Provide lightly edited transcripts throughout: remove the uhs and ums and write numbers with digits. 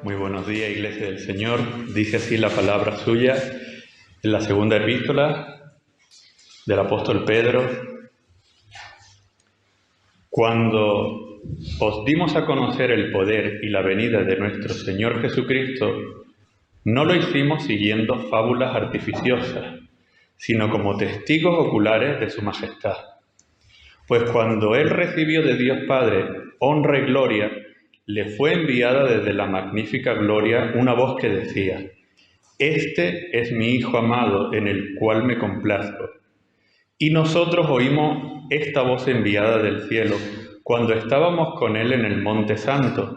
Muy buenos días, Iglesia del Señor. Dice así la palabra suya en la segunda epístola del apóstol Pedro. Cuando os dimos a conocer el poder y la venida de nuestro Señor Jesucristo, no lo hicimos siguiendo fábulas artificiosas, sino como testigos oculares de su majestad. Pues cuando Él recibió de Dios Padre honra y gloria, le fue enviada desde la magnífica gloria una voz que decía: «Este es mi Hijo amado, en el cual me complazco». Y nosotros oímos esta voz enviada del cielo cuando estábamos con Él en el Monte Santo.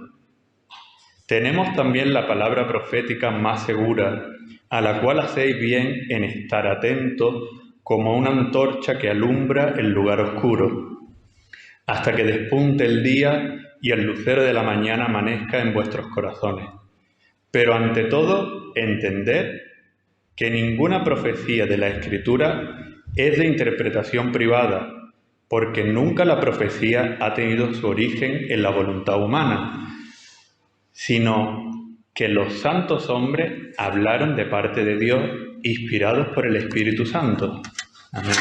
Tenemos también la palabra profética más segura, a la cual hacéis bien en estar atentos como una antorcha que alumbra el lugar oscuro, hasta que despunte el día y el lucero de la mañana amanezca en vuestros corazones. Pero ante todo, entended que ninguna profecía de la Escritura es de interpretación privada, porque nunca la profecía ha tenido su origen en la voluntad humana, sino que los santos hombres hablaron de parte de Dios, inspirados por el Espíritu Santo. Amén.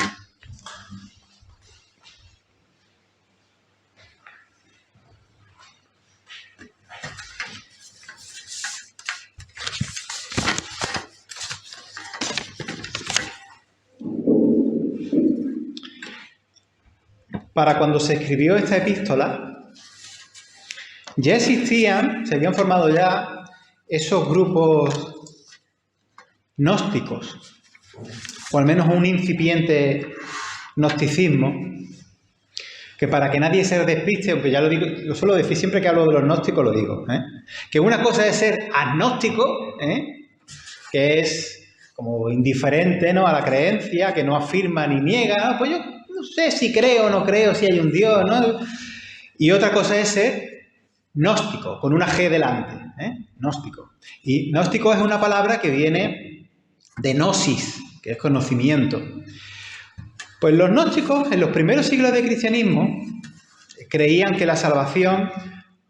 Para cuando se escribió esta epístola, ya existían, se habían formado ya esos grupos gnósticos, o al menos un incipiente gnosticismo, que para que nadie se despiste, aunque ya lo digo, lo suelo decir siempre que hablo de los gnósticos, lo digo, que una cosa es ser agnóstico, que es como indiferente, ¿no?, a la creencia, que no afirma ni niega, pues yo no sé si creo o no creo, si hay un Dios, ¿no? Y otra cosa es ser gnóstico, con una G delante, gnóstico. Y gnóstico es una palabra que viene de gnosis, que es conocimiento. Pues los gnósticos, en los primeros siglos del cristianismo, creían que la salvación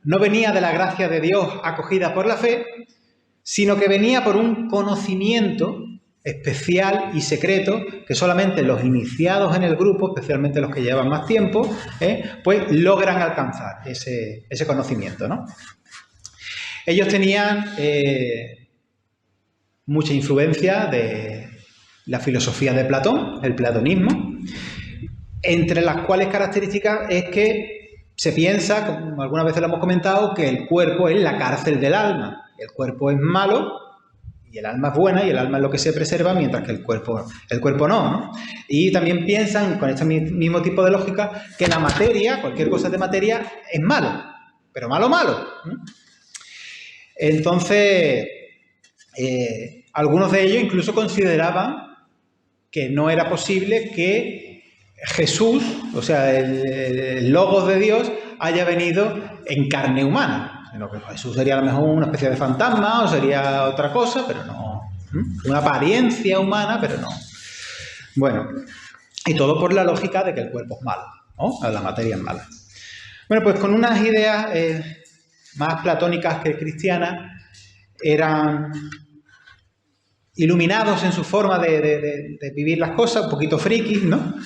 no venía de la gracia de Dios acogida por la fe, sino que venía por un conocimiento especial y secreto que solamente los iniciados en el grupo, especialmente los que llevan más tiempo, pues logran alcanzar ese conocimiento, ¿no? Ellos tenían mucha influencia de la filosofía de Platón, el platonismo, entre las cuales características es que se piensa, como algunas veces lo hemos comentado, que el cuerpo es la cárcel del alma. El cuerpo es malo y el alma es buena, y el alma es lo que se preserva, mientras que el cuerpo no. Y también piensan, con este mismo tipo de lógica, que la materia, cualquier cosa de materia, es malo, pero malo. Entonces, algunos de ellos incluso consideraban que no era posible que Jesús, o sea, el Logos de Dios, haya venido en carne humana. Sino que Jesús sería a lo mejor una especie de fantasma o sería otra cosa, pero no. Una apariencia humana, pero no. Bueno, y todo por la lógica de que el cuerpo es malo, ¿no? La materia es mala. Bueno, pues con unas ideas más platónicas que cristianas, eran iluminados en su forma de vivir las cosas, un poquito frikis, ¿no?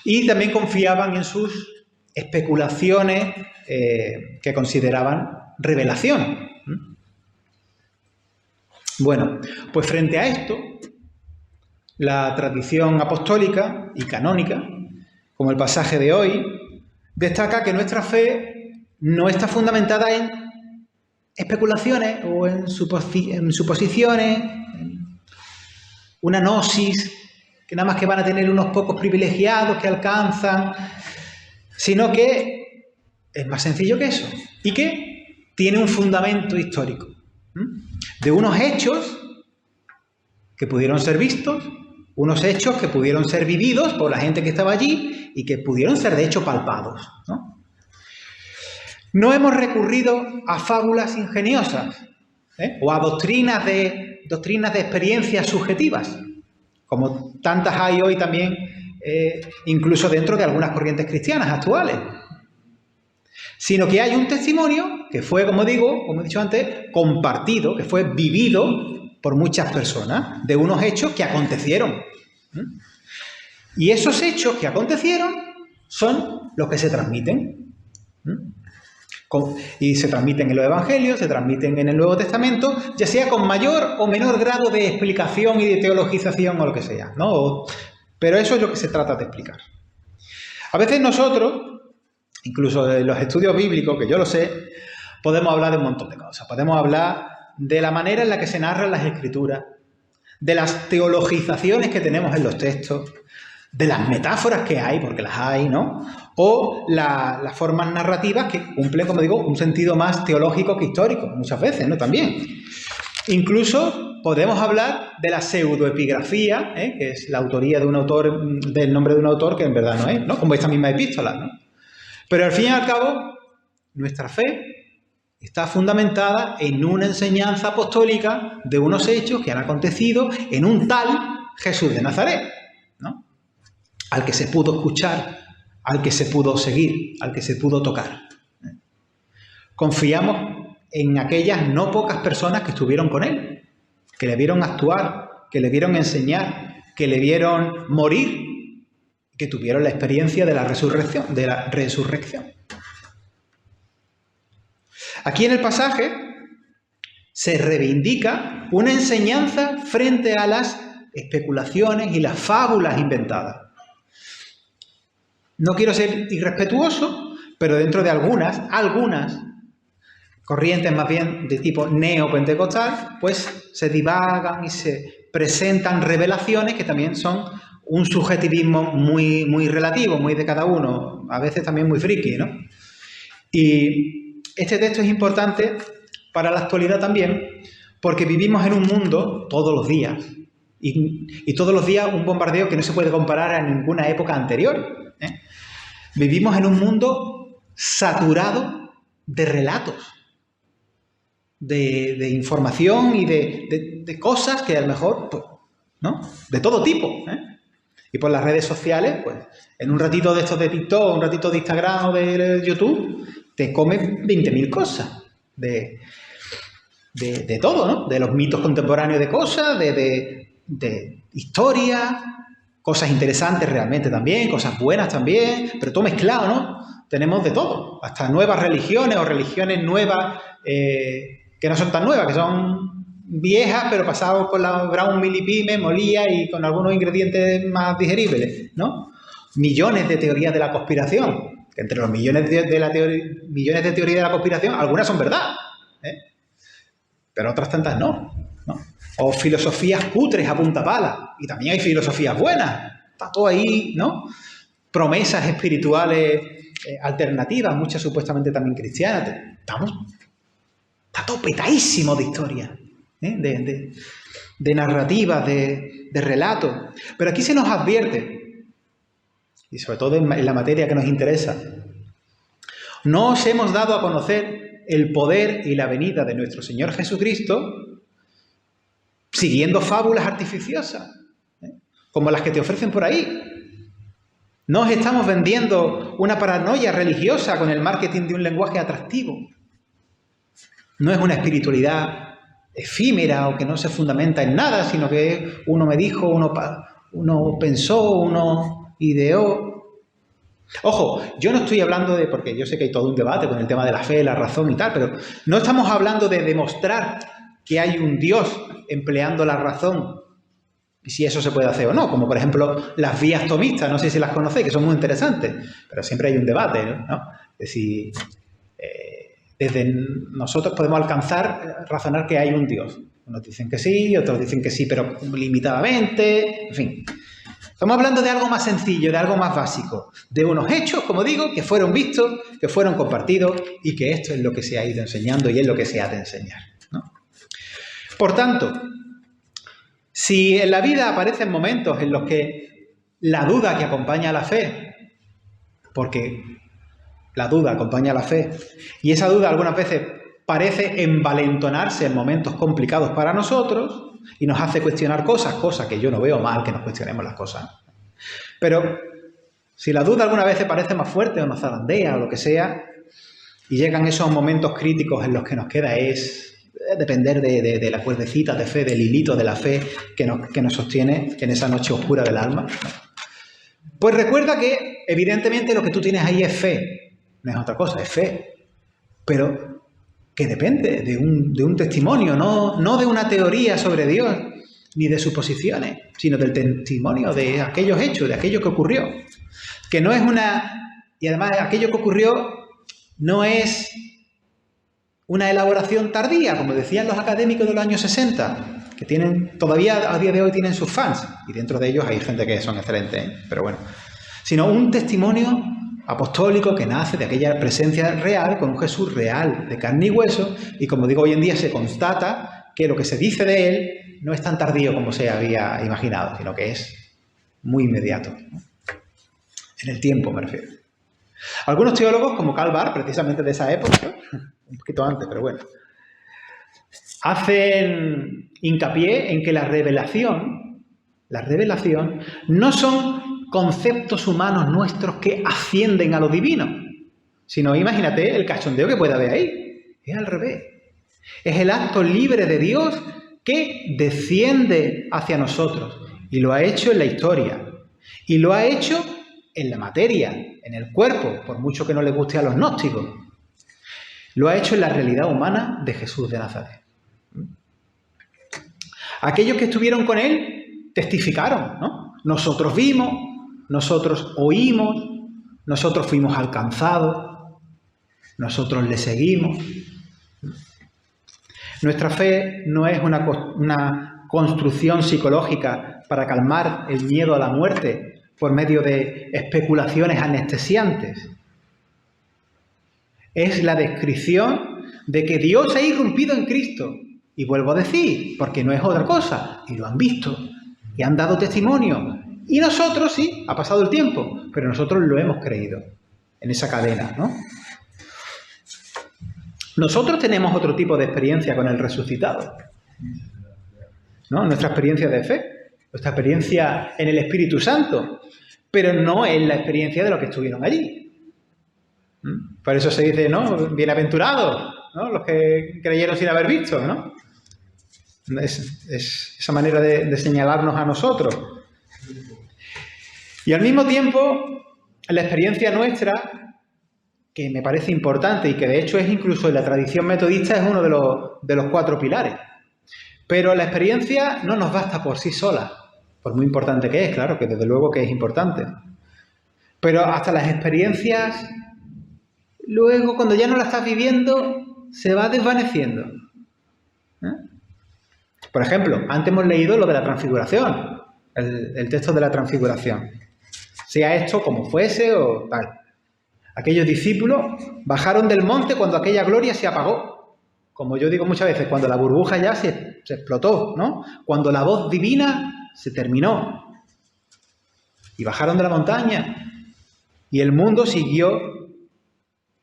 Y también confiaban en sus especulaciones que consideraban revelación. Bueno, pues frente a esto, la tradición apostólica y canónica, como el pasaje de hoy, destaca que nuestra fe no está fundamentada en especulaciones o en suposiciones, una gnosis, que nada más que van a tener unos pocos privilegiados que alcanzan, sino que es más sencillo que eso, y que tiene un fundamento histórico, de unos hechos que pudieron ser vistos, unos hechos que pudieron ser vividos por la gente que estaba allí y que pudieron ser de hecho palpados, ¿no? No hemos recurrido a fábulas ingeniosas, o a doctrinas de experiencias subjetivas, como tantas hay hoy también, incluso dentro de algunas corrientes cristianas actuales, sino que hay un testimonio que fue, como digo, como he dicho antes, compartido, que fue vivido por muchas personas, de unos hechos que acontecieron. Y esos hechos que acontecieron son los que se transmiten. Y se transmiten en los Evangelios, se transmiten en el Nuevo Testamento, ya sea con mayor o menor grado de explicación y de teologización o lo que sea, ¿no? Pero eso es lo que se trata de explicar. A veces nosotros, incluso en los estudios bíblicos, que yo lo sé, podemos hablar de un montón de cosas. Podemos hablar de la manera en la que se narran las Escrituras, de las teologizaciones que tenemos en los textos, de las metáforas que hay, porque las hay, ¿no? O las formas narrativas que cumplen, como digo, un sentido más teológico que histórico, muchas veces, ¿no? También. Incluso podemos hablar de la pseudoepigrafía, que es la autoría de un autor, del nombre de un autor que en verdad no es, ¿no? Como esta misma epístola, ¿no? Pero al fin y al cabo, nuestra fe está fundamentada en una enseñanza apostólica de unos hechos que han acontecido en un tal Jesús de Nazaret, ¿no? Al que se pudo escuchar, al que se pudo seguir, al que se pudo tocar. Confiamos en aquellas no pocas personas que estuvieron con él, que le vieron actuar, que le vieron enseñar, que le vieron morir, que tuvieron la experiencia de la resurrección. Aquí en el pasaje se reivindica una enseñanza frente a las especulaciones y las fábulas inventadas. No quiero ser irrespetuoso, pero dentro de algunas corrientes más bien de tipo neopentecostal, pues se divagan y se presentan revelaciones que también son un subjetivismo muy, muy relativo, muy de cada uno, a veces también muy friki, ¿no? Y este texto es importante para la actualidad también, porque vivimos en un mundo todos los días, y todos los días un bombardeo que no se puede comparar a ninguna época anterior, ¿eh? Vivimos en un mundo saturado de relatos, de información y de cosas que a lo mejor, pues, ¿no? De todo tipo, ¿eh? Y por las redes sociales, pues, en un ratito de estos de TikTok, un ratito de Instagram o de YouTube, te comes 20.000 cosas de todo, ¿no? De los mitos contemporáneos de cosas, de historia, cosas interesantes realmente también, cosas buenas también, pero todo mezclado, ¿no? Tenemos de todo, hasta nuevas religiones o religiones nuevas que no son tan nuevas, que son viejas, pero pasadas por la brown milipime, molía y con algunos ingredientes más digeribles, ¿no? Millones de teorías de la conspiración, que entre los millones de teorías de la conspiración, algunas son verdad, ¿eh? Pero otras tantas no. O filosofías cutres a punta pala, y también hay filosofías buenas, está todo ahí, ¿no? Promesas espirituales alternativas, muchas supuestamente también cristianas. Está todo petadísimo de historia, ¿eh? de narrativas, de relatos. Pero aquí se nos advierte, y sobre todo en la materia que nos interesa, no os hemos dado a conocer el poder y la venida de nuestro Señor Jesucristo siguiendo fábulas artificiosas, como las que te ofrecen por ahí. No os estamos vendiendo una paranoia religiosa con el marketing de un lenguaje atractivo. No es una espiritualidad efímera o que no se fundamenta en nada, sino que uno me dijo, uno pensó, uno ideó. Ojo, yo no estoy hablando de, porque yo sé que hay todo un debate con el tema de la fe, la razón y tal, pero no estamos hablando de demostrar que hay un Dios empleando la razón y si eso se puede hacer o no, como por ejemplo las vías tomistas, no sé si las conocéis, que son muy interesantes, pero siempre hay un debate, ¿no? Es decir, desde nosotros podemos razonar que hay un Dios. Unos dicen que sí, otros dicen que sí, pero limitadamente, en fin. Estamos hablando de algo más sencillo, de algo más básico, de unos hechos, como digo, que fueron vistos, que fueron compartidos y que esto es lo que se ha ido enseñando y es lo que se ha de enseñar, ¿no? Por tanto, si en la vida aparecen momentos en los que la duda que acompaña a la fe, porque la duda acompaña a la fe, y esa duda algunas veces parece envalentonarse en momentos complicados para nosotros y nos hace cuestionar cosas que yo no veo mal que nos cuestionemos las cosas. Pero si la duda alguna vez parece más fuerte o nos zarandea o lo que sea, y llegan esos momentos críticos en los que nos queda es depender de la cuerdecita de fe, del hilito de la fe que nos sostiene en esa noche oscura del alma. Pues recuerda que, evidentemente, lo que tú tienes ahí es fe. No es otra cosa, es fe. Pero que depende de un testimonio, no de una teoría sobre Dios, ni de suposiciones, sino del testimonio de aquellos hechos, de aquello que ocurrió. Que no es y además aquello que ocurrió no es una elaboración tardía, como decían los académicos de los años 60, que todavía a día de hoy tienen sus fans, y dentro de ellos hay gente que son excelentes, pero bueno. Sino un testimonio apostólico que nace de aquella presencia real, con un Jesús real, de carne y hueso, y como digo, hoy en día se constata que lo que se dice de él no es tan tardío como se había imaginado, sino que es muy inmediato, ¿no? En el tiempo, me refiero. Algunos teólogos, como Karl Barth, precisamente de esa época, un poquito antes, pero bueno, hacen hincapié en que la revelación no son conceptos humanos nuestros que ascienden a lo divino, sino, imagínate el cachondeo que puede haber ahí. Es al revés. Es el acto libre de Dios que desciende hacia nosotros, y lo ha hecho en la historia, y lo ha hecho en la materia, en el cuerpo, por mucho que no le guste a los gnósticos. Lo ha hecho en la realidad humana de Jesús de Nazaret. Aquellos que estuvieron con él testificaron, ¿no? Nosotros vimos, nosotros oímos, nosotros fuimos alcanzados, nosotros le seguimos. Nuestra fe no es una construcción psicológica para calmar el miedo a la muerte por medio de especulaciones anestesiantes. Es la descripción de que Dios ha irrumpido en Cristo. Y vuelvo a decir, porque no es otra cosa, y lo han visto, y han dado testimonio. Y nosotros, sí, ha pasado el tiempo, pero nosotros lo hemos creído en esa cadena, ¿no? Nosotros tenemos otro tipo de experiencia con el resucitado, ¿no? Nuestra experiencia de fe, nuestra experiencia en el Espíritu Santo, pero no es la experiencia de los que estuvieron allí. Por eso se dice, ¿no? Bienaventurados, ¿no? Los que creyeron sin haber visto, ¿no? Es esa manera de señalarnos a nosotros. Y al mismo tiempo, la experiencia nuestra, que me parece importante y que de hecho es incluso en la tradición metodista, es uno de los 4 pilares. Pero la experiencia no nos basta por sí sola, por muy importante que es, claro, que desde luego que es importante. Pero hasta las experiencias, luego cuando ya no la estás viviendo, se va desvaneciendo. Por ejemplo, antes hemos leído lo de la transfiguración, el texto de la transfiguración. Sea esto como fuese o tal. Aquellos discípulos bajaron del monte cuando aquella gloria se apagó. Como yo digo muchas veces, cuando la burbuja ya se explotó, ¿no? Cuando la voz divina se terminó. Y bajaron de la montaña. Y el mundo siguió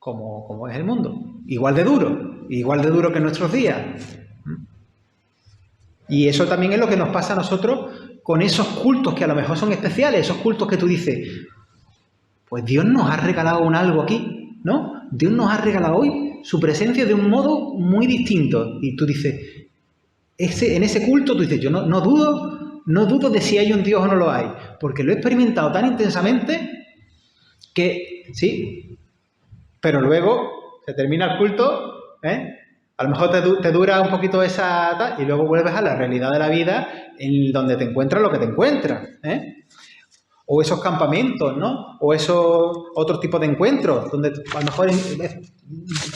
como es el mundo. Igual de duro que en nuestros días. Y eso también es lo que nos pasa a nosotros con esos cultos que a lo mejor son especiales, esos cultos que tú dices, pues Dios nos ha regalado un algo aquí, ¿no? Dios nos ha regalado hoy su presencia de un modo muy distinto. Y tú dices, en ese culto tú dices, yo no dudo de si hay un Dios o no lo hay, porque lo he experimentado tan intensamente que, sí, pero luego se termina el culto, a lo mejor te dura un poquito esa... y luego vuelves a la realidad de la vida en donde te encuentras lo que te encuentras, O esos campamentos, ¿no? O esos otros tipos de encuentros, donde a lo mejor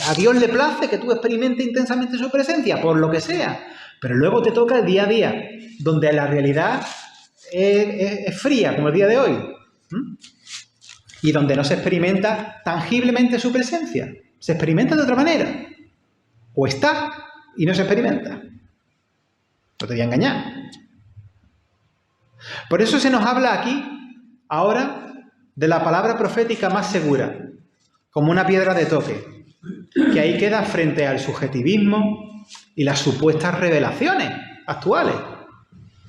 a Dios le place que tú experimentes intensamente su presencia, por lo que sea. Pero luego te toca el día a día, donde la realidad es fría, como el día de hoy. Y donde no se experimenta tangiblemente su presencia. Se experimenta de otra manera. O está y no se experimenta. No te voy a engañar. Por eso se nos habla aquí, ahora, de la palabra profética más segura, como una piedra de toque, que ahí queda frente al subjetivismo y las supuestas revelaciones actuales,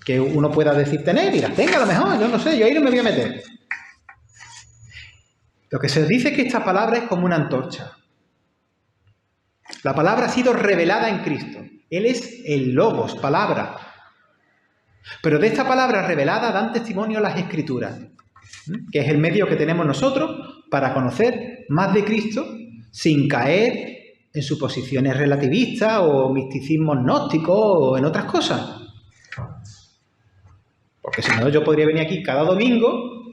que uno pueda decir tener y las tenga a lo mejor, yo no sé, yo ahí no me voy a meter. Lo que se dice es que esta palabra es como una antorcha. La palabra ha sido revelada en Cristo. Él es el Logos, palabra. Pero de esta palabra revelada dan testimonio las Escrituras, que es el medio que tenemos nosotros para conocer más de Cristo sin caer en suposiciones relativistas o misticismos gnósticos o en otras cosas. Porque si no, yo podría venir aquí cada domingo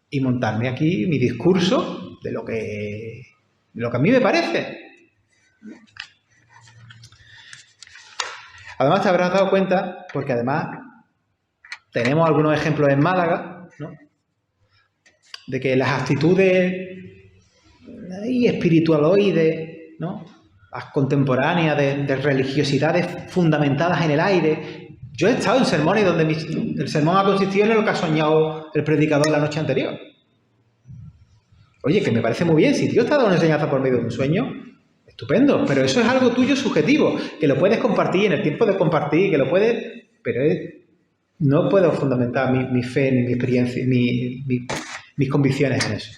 y montarme aquí mi discurso de lo que a mí me parece. Además te habrás dado cuenta, porque además tenemos algunos ejemplos en Málaga, ¿no?, de que las actitudes espiritualoides, ¿no?, las contemporáneas de religiosidades fundamentadas en el aire. Yo he estado en sermones donde el sermón ha consistido en lo que ha soñado el predicador la noche anterior. Oye, que me parece muy bien. Si Dios te ha dado una enseñanza por medio de un sueño, estupendo. Pero eso es algo tuyo subjetivo, que lo puedes compartir en el tiempo de compartir, que lo puedes... Pero no puedo fundamentar mi fe, ni mi experiencia, mis convicciones en eso.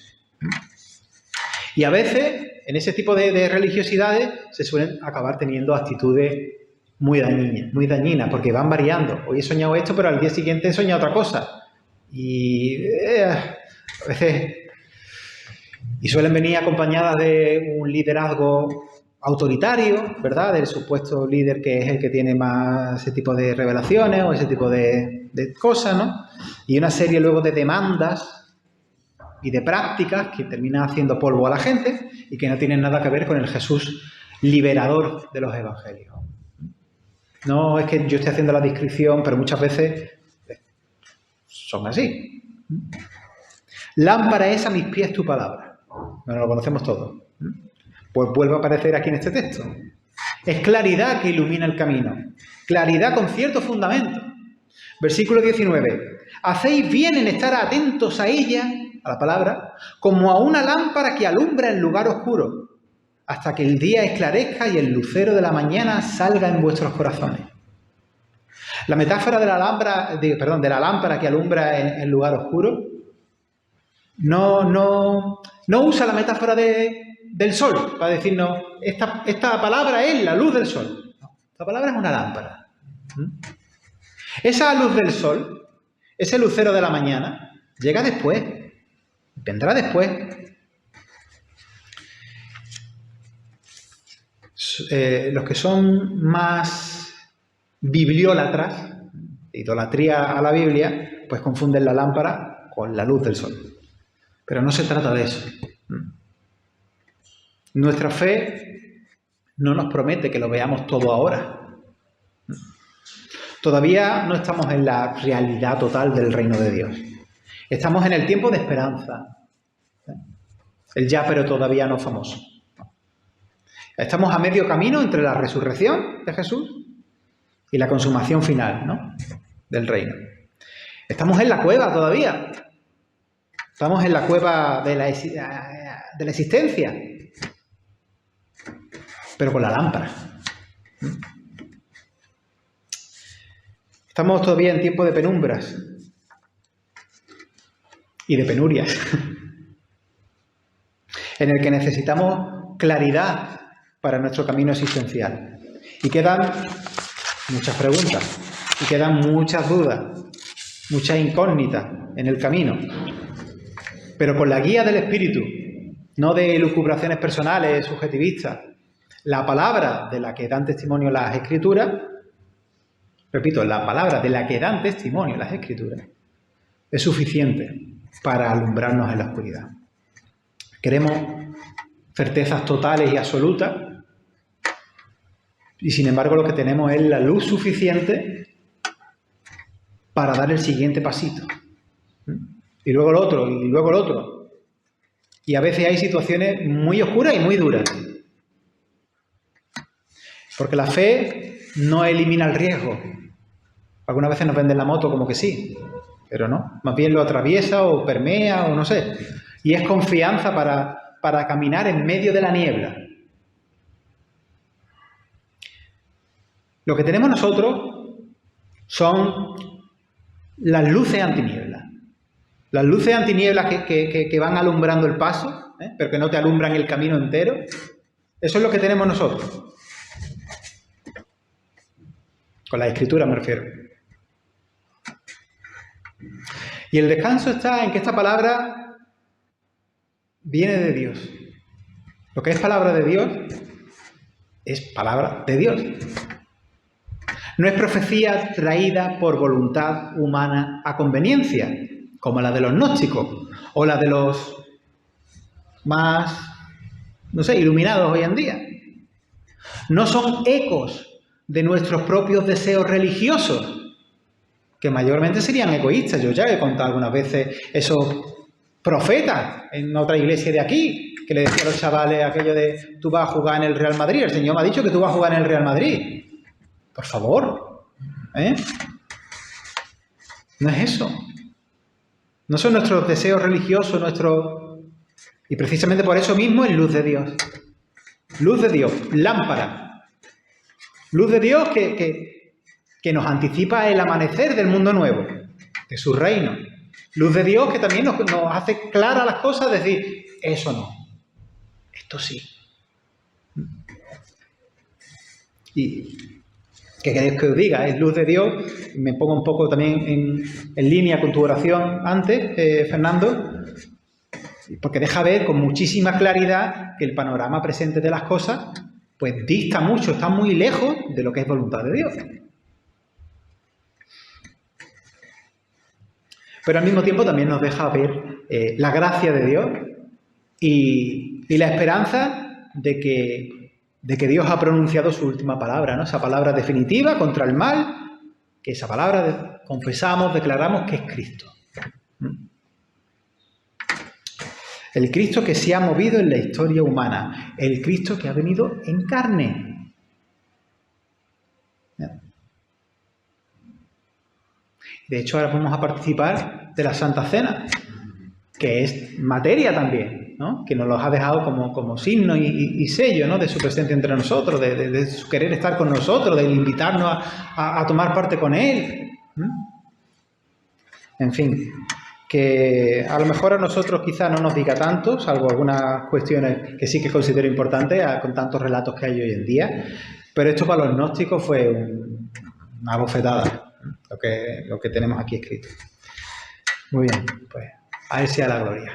Y a veces, en ese tipo de religiosidades, se suelen acabar teniendo actitudes muy dañinas, porque van variando. Hoy he soñado esto, pero al día siguiente he soñado otra cosa. Y a veces... Y suelen venir acompañadas de un liderazgo autoritario, ¿verdad? Del supuesto líder que es el que tiene más ese tipo de revelaciones o ese tipo de cosas, ¿no? Y una serie luego de demandas y de prácticas que terminan haciendo polvo a la gente y que no tienen nada que ver con el Jesús liberador de los evangelios. No es que yo esté haciendo la descripción, pero muchas veces son así. Lámpara es a mis pies tu palabra. Bueno, lo conocemos todos. Pues vuelve a aparecer aquí en este texto. Es claridad que ilumina el camino. Claridad con cierto fundamento. Versículo 19. Hacéis bien en estar atentos a ella, a la palabra, como a una lámpara que alumbra en lugar oscuro, hasta que el día esclarezca y el lucero de la mañana salga en vuestros corazones. La metáfora de la lámpara que alumbra en lugar oscuro no usa la metáfora del sol para decirnos esta palabra es la luz del sol. No, esta palabra es una lámpara. Esa luz del sol, ese lucero de la mañana, llega después, vendrá después. Los que son más bibliólatras, idolatría a la Biblia, pues confunden la lámpara con la luz del sol. Pero no se trata de eso. Nuestra fe no nos promete que lo veamos todo ahora. Todavía no estamos en la realidad total del reino de Dios. Estamos en el tiempo de esperanza. El ya pero todavía no famoso. Estamos a medio camino entre la resurrección de Jesús y la consumación final, ¿no?, del reino. Estamos en la cueva todavía. Estamos en la cueva de la existencia, pero con la lámpara. Estamos todavía en tiempo de penumbras y de penurias, en el que necesitamos claridad para nuestro camino existencial. Y quedan muchas preguntas, y quedan muchas dudas, muchas incógnitas en el camino. Pero con la guía del Espíritu, no de elucubraciones personales, subjetivistas, la palabra de la que dan testimonio las Escrituras, repito, la palabra de la que dan testimonio las Escrituras, es suficiente para alumbrarnos en la oscuridad. Queremos certezas totales y absolutas, y sin embargo lo que tenemos es la luz suficiente para dar el siguiente pasito. Y luego el otro, y luego el otro. Y a veces hay situaciones muy oscuras y muy duras. Porque la fe no elimina el riesgo. Algunas veces nos venden la moto como que sí, pero no. Más bien lo atraviesa o permea o no sé. Y es confianza para caminar en medio de la niebla. Lo que tenemos nosotros son las luces antinieblas. Las luces antinieblas que van alumbrando el paso, pero que no te alumbran el camino entero. Eso es lo que tenemos nosotros. Con la Escritura me refiero. Y el descanso está en que esta palabra viene de Dios. Lo que es palabra de Dios es palabra de Dios. No es profecía traída por voluntad humana a conveniencia, como la de los gnósticos o la de los más, no sé, iluminados hoy en día. No son ecos de nuestros propios deseos religiosos, que mayormente serían egoístas. Yo ya he contado algunas veces esos profetas en otra iglesia de aquí, que le decía a los chavales aquello de tú vas a jugar en el Real Madrid, el Señor me ha dicho que tú vas a jugar en el Real Madrid. Por favor, ¿eh? No es eso. No son nuestros deseos religiosos, y precisamente por eso mismo es luz de Dios. Luz de Dios, lámpara. Luz de Dios que nos anticipa el amanecer del mundo nuevo, de su reino. Luz de Dios que también nos hace claras las cosas, decir, eso no, esto sí. Y ¿qué queréis que os diga? Es luz de Dios. Me pongo un poco también en línea con tu oración antes, Fernando, porque deja ver con muchísima claridad que el panorama presente de las cosas pues dista mucho, está muy lejos de lo que es voluntad de Dios. Pero al mismo tiempo también nos deja ver la gracia de Dios y la esperanza de que Dios ha pronunciado su última palabra, ¿no? Esa palabra definitiva contra el mal, que esa palabra confesamos, declaramos que es Cristo. El Cristo que se ha movido en la historia humana, el Cristo que ha venido en carne. De hecho, ahora vamos a participar de la Santa Cena, que es materia también, ¿no? Que nos los ha dejado como signo y sello, ¿no? De su presencia entre nosotros, de su querer estar con nosotros, de invitarnos a tomar parte con Él. En fin, que a lo mejor a nosotros quizá no nos diga tanto, salvo algunas cuestiones que sí que considero importantes, con tantos relatos que hay hoy en día, pero esto para los gnósticos fue una bofetada, lo que tenemos aquí escrito. Muy bien, pues a Él sea la gloria.